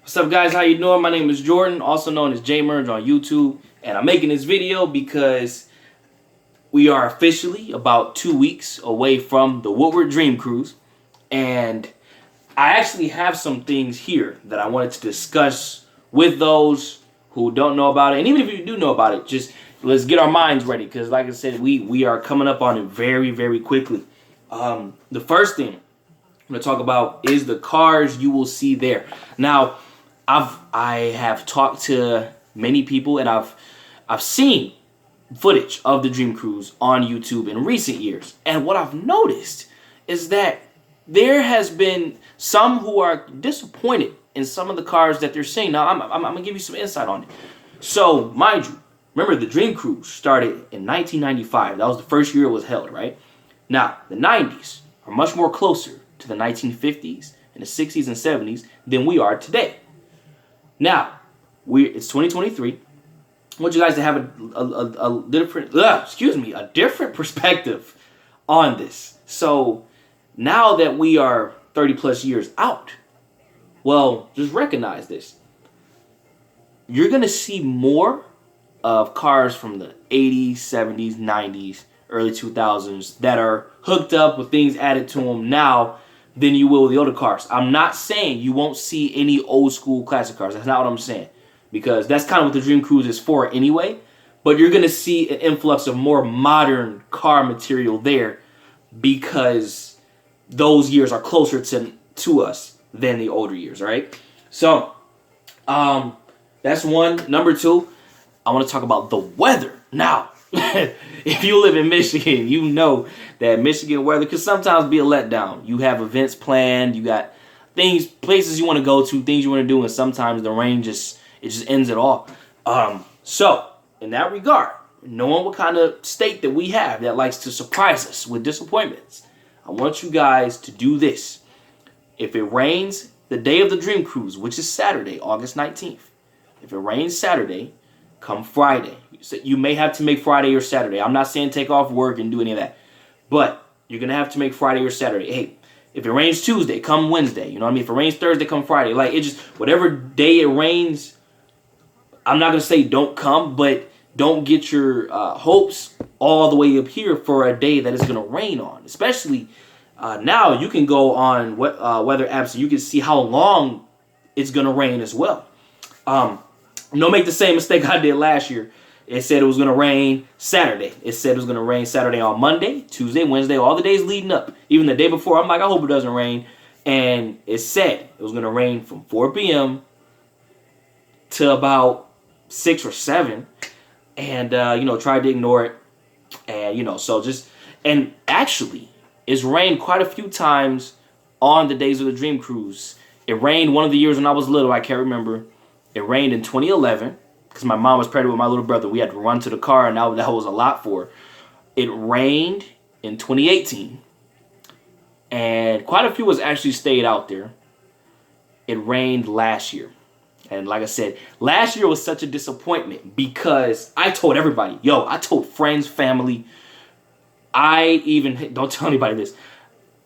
What's up, guys? How you doing? My name is Jordan, also known as J Merge on YouTube, and I'm making this video because we are officially about 2 weeks away from the Woodward Dream Cruise, and I actually have some things here that I wanted to discuss with those who don't know about it, and even if you do know about it, just let's get our minds ready because, like I said, we are coming up on it very, very quickly. The first thing I'm going to talk about is the cars you will see there. Now, I have talked to many people and I've seen footage of the Dream Cruise on YouTube in recent years. And what I've noticed is that there has been some who are disappointed in some of the cars that they're seeing. Now, I'm going to give you some insight on it. So, mind you, remember the Dream Cruise started in 1995. That was the first year it was held, right? Now, the 90s are much more closer to the 1950s and the 60s and 70s than we are today. Now, it's 2023. I want you guys to have a different perspective on this. So now that we are 30 plus years out, well, just recognize this. You're going to see more of cars from the 80s, 70s, 90s, early 2000s that are hooked up with things added to them now than you will with the older cars. I'm not saying you won't see any old school classic cars. That's not what I'm saying. Because that's kind of what the Dream Cruise is for anyway. But you're going to see an influx of more modern car material there because those years are closer to us than the older years, right? So, that's one. Number two, I want to talk about the weather. Now, if you live in Michigan, you know that Michigan weather can sometimes be a letdown. You have events planned, you got places you want to go to, things you want to do, and sometimes the rain just ends it all. So, in that regard, knowing what kind of state that we have that likes to surprise us with disappointments, I want you guys to do this. If it rains the day of the Dream Cruise, which is Saturday, August 19th, if it rains Saturday, come Friday. So you may have to make Friday or Saturday. I'm not saying take off work and do any of that. But you're going to have to make Friday or Saturday. Hey, if it rains Tuesday, come Wednesday. You know what I mean? If it rains Thursday, come Friday. Like, it just, whatever day it rains, I'm not going to say don't come, but don't get your hopes all the way up here for a day that it's going to rain on. Especially now you can go on weather apps and you can see how long it's going to rain as well. Don't make the same mistake I did last year. It said it was going to rain Saturday. It said it was going to rain Saturday on Monday, Tuesday, Wednesday, all the days leading up. Even the day before, I'm like, I hope it doesn't rain. And it said it was going to rain from 4 p.m. to about 6 or 7. And, tried to ignore it. And, and actually, it's rained quite a few times on the days of the Dream Cruise. It rained one of the years when I was little. I can't remember. It rained in 2011 because my mom was pregnant with my little brother. We had to run to the car, and that was a lot for her. It rained in 2018, and quite a few of us actually stayed out there. It rained last year. And like I said, last year was such a disappointment because I told everybody, I told friends, family. Don't tell anybody this.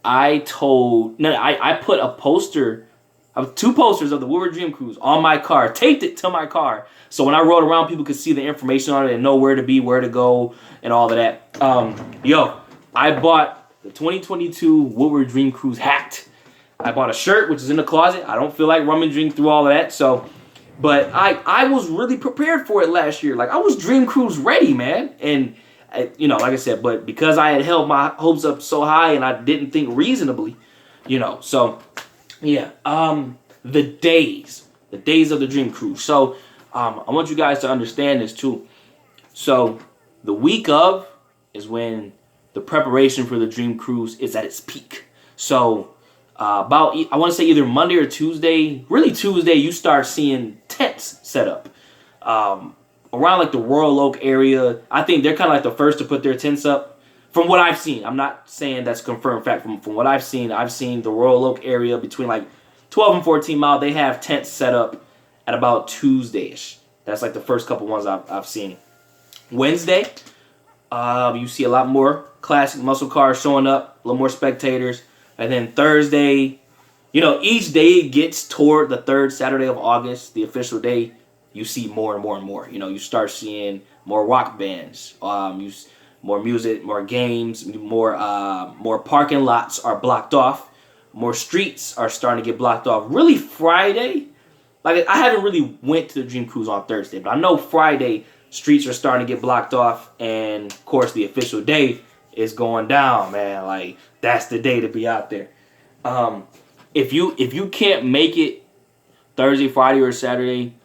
I put a poster. I have 2 posters of the Woodward Dream Cruise on my car, taped it to my car, so when I rode around, people could see the information on it and know where to be, where to go, and all of that. I bought the 2022 Woodward Dream Cruise hat. I bought a shirt, which is in the closet. I don't feel like rummaging through all of that, but I was really prepared for it last year. Like, I was Dream Cruise ready, man, and like I said, but because I had held my hopes up so high and I didn't think reasonably, yeah, the days of the Dream Cruise. So, I want you guys to understand this too. So, the week of is when the preparation for the Dream Cruise is at its peak. So, I want to say either Monday or Tuesday, really Tuesday, you start seeing tents set up. Around like the Royal Oak area. I think they're kind of like the first to put their tents up. From what I've seen, I'm not saying that's confirmed fact. From what I've seen the Royal Oak area between like 12 and 14 Mile. They have tents set up at about Tuesday-ish. That's like the first couple ones I've seen. Wednesday, you see a lot more classic muscle cars showing up, a little more spectators. And then Thursday, Each day it gets toward the third Saturday of August, the official day, you see more and more and more. You start seeing more rock bands, more music, more games, more parking lots are blocked off, more streets are starting to get blocked off. Really, Friday, like I haven't really went to the Dream Cruise on Thursday, but I know Friday streets are starting to get blocked off, and of course the official day is going down, man. Like that's the day to be out there. If you can't make it Thursday, Friday, or Saturday,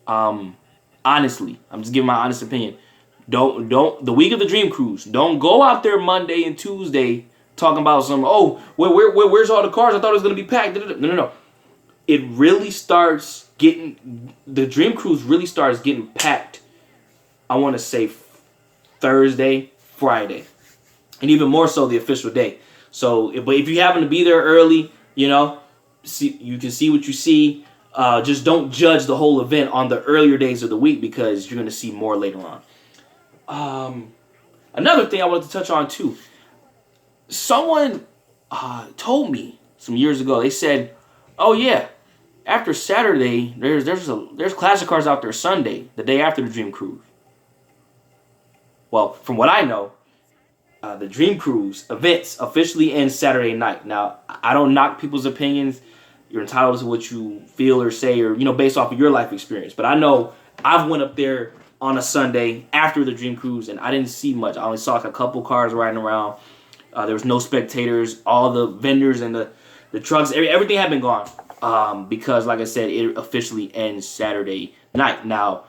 honestly, I'm just giving my honest opinion. Don't the week of the Dream Cruise. Don't go out there Monday and Tuesday talking about where's all the cars? I thought it was gonna be packed. No. It really starts getting the Dream Cruise really starts getting packed. I want to say Thursday, Friday, and even more so the official day. So, but if you happen to be there early, you can see what you see. Just don't judge the whole event on the earlier days of the week because you're going to see more later on. Another thing I wanted to touch on too. Someone told me some years ago. They said, "Oh yeah, after Saturday, there's classic cars out there Sunday, the day after the Dream Cruise." Well, from what I know, the Dream Cruise events officially end Saturday night. Now, I don't knock people's opinions. You're entitled to what you feel or say, or based off of your life experience. But I know I've went up there on a Sunday after the Dream Cruise, and I didn't see much. I only saw like a couple cars riding around. There was no spectators. All the vendors and the trucks, everything had been gone because, like I said, it officially ends Saturday night. Now,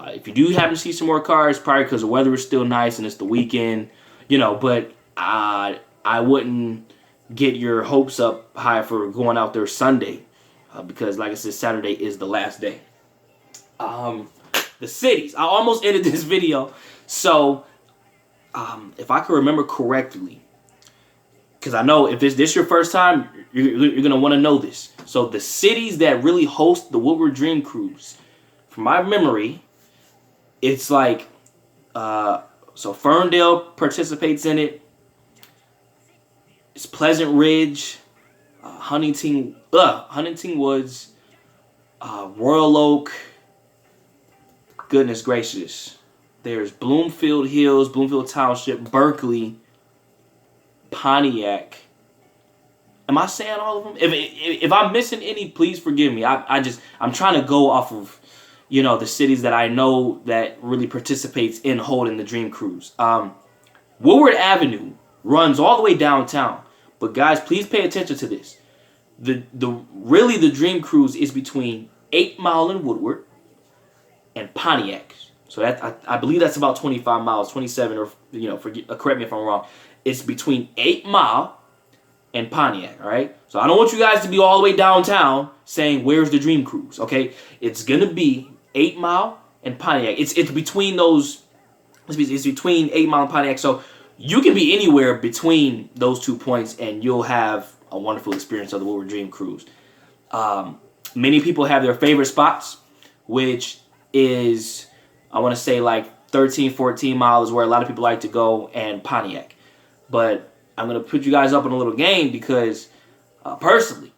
if you do happen to see some more cars, probably because the weather is still nice and it's the weekend, but I wouldn't get your hopes up high for going out there Sunday because, like I said, Saturday is the last day. The cities. I almost ended this video. So, if I can remember correctly, because I know if this your first time, you're going to want to know this. So, the cities that really host the Woodward Dream Cruise, from my memory, it's like, so Ferndale participates in it. It's Pleasant Ridge, Huntington Woods, Royal Oak. Goodness gracious. There's Bloomfield Hills, Bloomfield Township, Berkeley, Pontiac. Am I saying all of them? If I'm missing any, please forgive me. I'm trying to go off of the cities that I know that really participates in holding the Dream Cruise. Woodward Avenue runs all the way downtown. But guys, please pay attention to this. The Dream Cruise is between 8 Mile and Woodward and Pontiac. So that I believe that's about 25 miles, 27 or correct me if I'm wrong. It's between 8 Mile and Pontiac, all right? So I don't want you guys to be all the way downtown saying, "Where's the Dream Cruise?" Okay? It's going to be 8 Mile and Pontiac. It's between those. It's between 8 Mile and Pontiac. So you can be anywhere between those 2 points, and you'll have a wonderful experience of the Woodward Dream Cruise. Many people have their favorite spots, which is, I want to say, like 13, 14 miles is where a lot of people like to go, and Pontiac. But I'm going to put you guys up in a little game because, personally,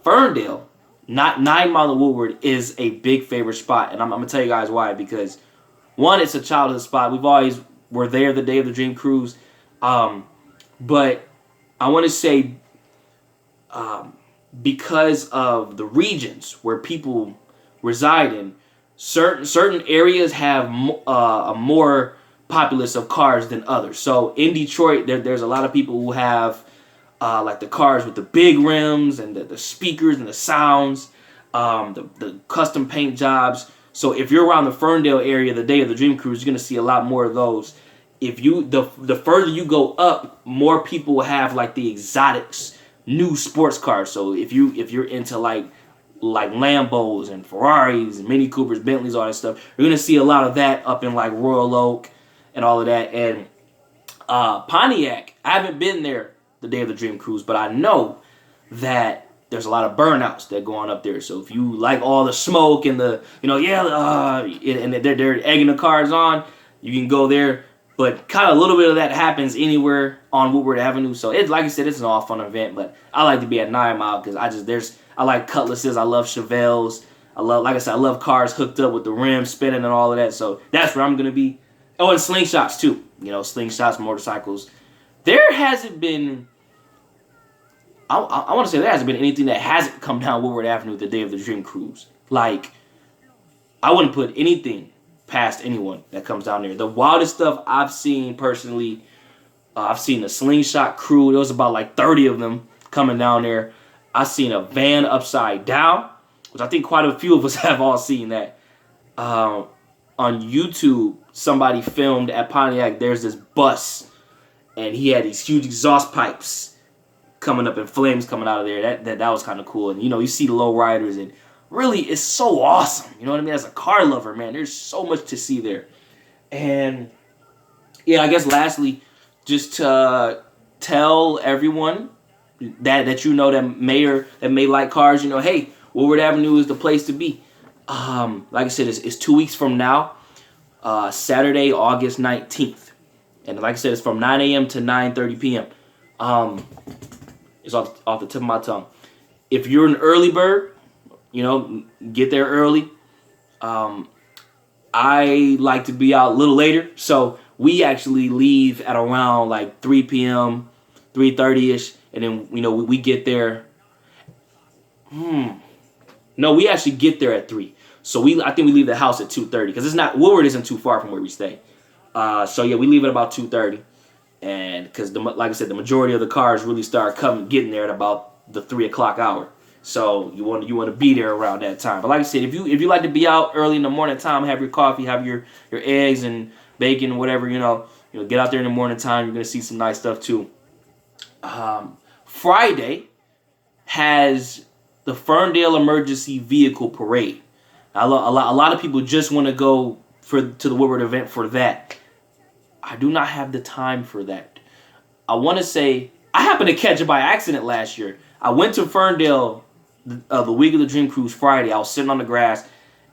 Ferndale, not 9 Mile and Woodward, is a big favorite spot. And I'm going to tell you guys why. Because, one, it's a childhood spot. We've always were there the day of the Dream Cruise. But I want to say, because of the regions where people reside in, certain areas have a more populace of cars than others. So in Detroit, there's a lot of people who have like the cars with the big rims and the speakers and the sounds, the custom paint jobs. So if you're around the Ferndale area the day of the Dream Cruise, you're gonna see a lot more of those. If the further you go up, more people will have like the exotics, new sports cars. So if you're into like Lambos and Ferraris and Mini Coopers, Bentleys, all that stuff, you're gonna see a lot of that up in like Royal Oak and all of that. And Pontiac, I haven't been there the day of the Dream Cruise, but I know that there's a lot of burnouts that go on up there. So if you like all the smoke and the and they're egging the cars on, you can go there. But kind of a little bit of that happens anywhere on Woodward Avenue. So it's like I said, it's an all fun event. But I like to be at 9 Mile because I like cutlasses. I love Chevelles. Like I said, I love cars hooked up with the rims spinning and all of that. So that's where I'm gonna be. Oh, and slingshots too. You know, slingshots, motorcycles. There hasn't been. I want to say there hasn't been anything that hasn't come down Woodward Avenue the day of the Dream Cruise. Like, I wouldn't put anything past anyone that comes down there. The wildest stuff I've seen personally, I've seen a slingshot crew. There was about like 30 of them coming down there. I've seen a van upside down, which I think quite a few of us have all seen that. On YouTube, somebody filmed at Pontiac. There's this bus, and he had these huge exhaust pipes coming up and flames coming out of there. That was kind of cool. And you see the low riders, and really, it's so awesome. You know what I mean? As a car lover, man, there's so much to see there. And yeah, I guess lastly, just to tell everyone that that may like cars, hey, Woodward Avenue is the place to be. Like I said, it's 2 weeks from now, Saturday, August 19th. And like I said, it's from 9 a.m. to 9:30 p.m. It's off the tip of my tongue. If you're an early bird, get there early. I like to be out a little later, so we actually leave at around like 3 p.m., 3:30ish, and then we get there. No, we actually get there at 3. So I think we leave the house at 2:30 because Woodward isn't too far from where we stay. So yeah, we leave at about 2:30, and because like I said, the majority of the cars really start getting there at about the 3 o'clock hour. So you want to be there around that time. But like I said, if you like to be out early in the morning time, have your coffee, have your eggs and bacon, whatever, get out there in the morning time. You're gonna see some nice stuff too. Friday has the Ferndale Emergency Vehicle Parade. A lot of people just want to go to the Woodward event for that. I do not have the time for that. I want to say I happened to catch it by accident last year. I went to Ferndale the week of the Dream Cruise Friday. I was sitting on the grass,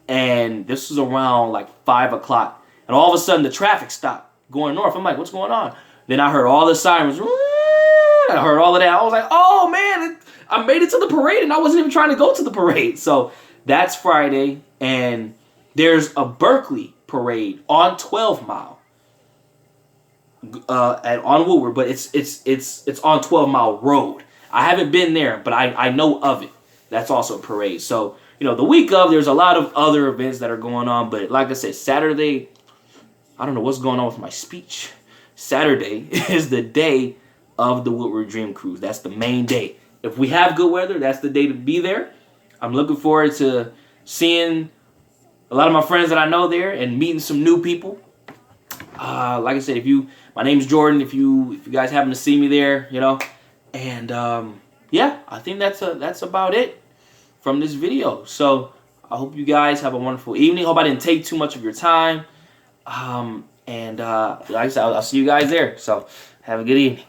and this was around like 5 o'clock. And all of a sudden, the traffic stopped going north. I'm like, what's going on? Then I heard all the sirens. I heard all of that. I was like, oh, man, I made it to the parade, and I wasn't even trying to go to the parade. So that's Friday, and there's a Berkeley parade on 12 Mile on Woodward, but it's on 12 Mile Road. I haven't been there, but I know of it. That's also a parade. So, the week of, there's a lot of other events that are going on. But like I said, Saturday, I don't know what's going on with my speech. Saturday is the day of the Woodward Dream Cruise. That's the main day. If we have good weather, that's the day to be there. I'm looking forward to seeing a lot of my friends that I know there and meeting some new people. Like I said, my name's Jordan. If you guys happen to see me there, and yeah, I think that's about it from this video. So I hope you guys have a wonderful evening. Hope I didn't take too much of your time. And like I said, I'll see you guys there. So have a good evening.